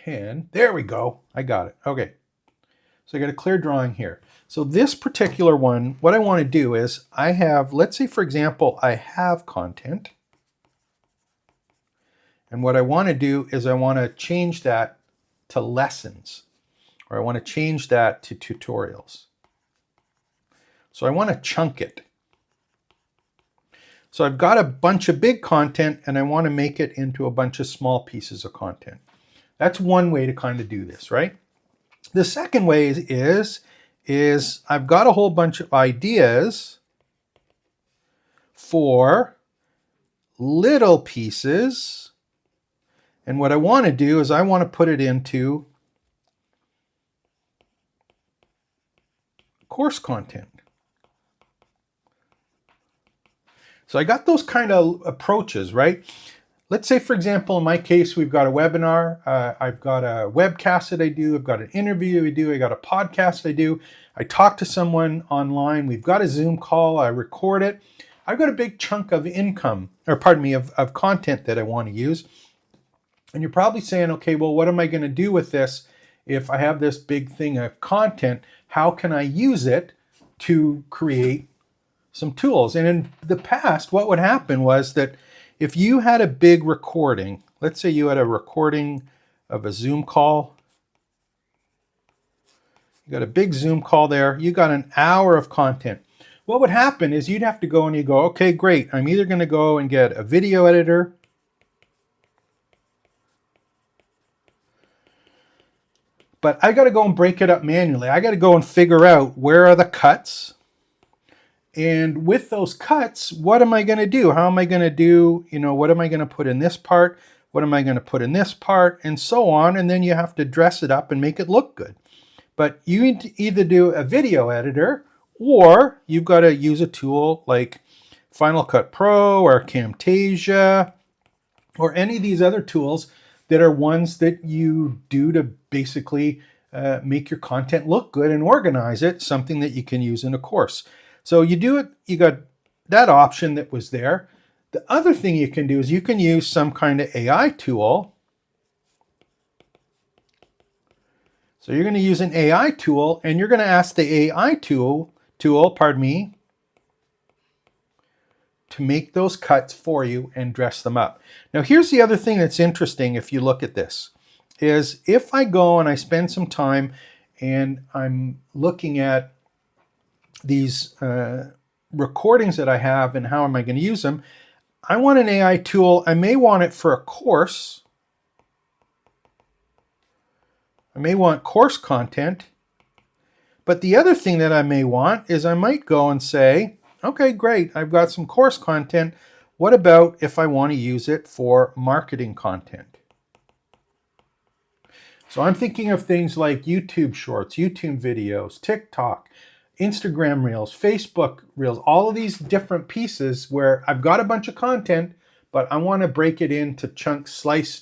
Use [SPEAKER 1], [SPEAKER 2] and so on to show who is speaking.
[SPEAKER 1] pen. There we go. I got it. Okay. So I got a clear drawing here. So this particular one, what I want to do is I have, let's say for example, I have content. And what I want to do is I want to change that to lessons, or I want to change that to tutorials. So I want to chunk it. So I've got a bunch of big content and I want to make it into a bunch of small pieces of content. That's one way to kind of do this, right? The second way is I've got a whole bunch of ideas for little pieces. And what I want to do is I want to put it into course content. So I got those kind of approaches, right? Let's say, for example, in my case, we've got a webinar. I've got a webcast that I do. I've got an interview I do. I got a podcast I do. I talk to someone online. We've got a Zoom call. I record it. I've got a big chunk of income, or pardon me, of content that I want to use. And you're probably saying, okay, well, what am I going to do with this if I have this big thing of content? How can I use it to create some tools? And in the past, what would happen was that if you had a big recording, let's say you had a recording of a Zoom call, you got a big Zoom call there, you got an hour of content. What would happen is you'd have to go and you go, okay, great, I'm either going to go and get a video editor, but I got to go and break it up manually. I got to go and figure out where are the cuts. And with those cuts, what am I going to do? How am I going to do, what am I going to put in this part? What am I going to put in this part? And so on. And then you have to dress it up and make it look good. But you need to either do a video editor, or you've got to use a tool like Final Cut Pro or Camtasia or any of these other tools that are ones that you do to basically make your content look good and organize it, something that you can use in a course. So you do it, you got that option that was there. The other thing you can do is you can use some kind of AI tool. So you're going to use an AI tool and you're going to ask the AI tool, to make those cuts for you and dress them up. Now here's the other thing that's interesting if you look at this, is if I go and I spend some time and I'm looking at these recordings that I have and how am I going to use them, I want an AI tool. I may want it for a course. I may want course content. But the other thing that I may want is I might go and say, okay, great, I've got some course content. What about if I want to use it for marketing content? So I'm thinking of things like YouTube Shorts, YouTube videos, TikTok, Instagram Reels, Facebook Reels, all of these different pieces where I've got a bunch of content, but I want to break it into chunks, sliced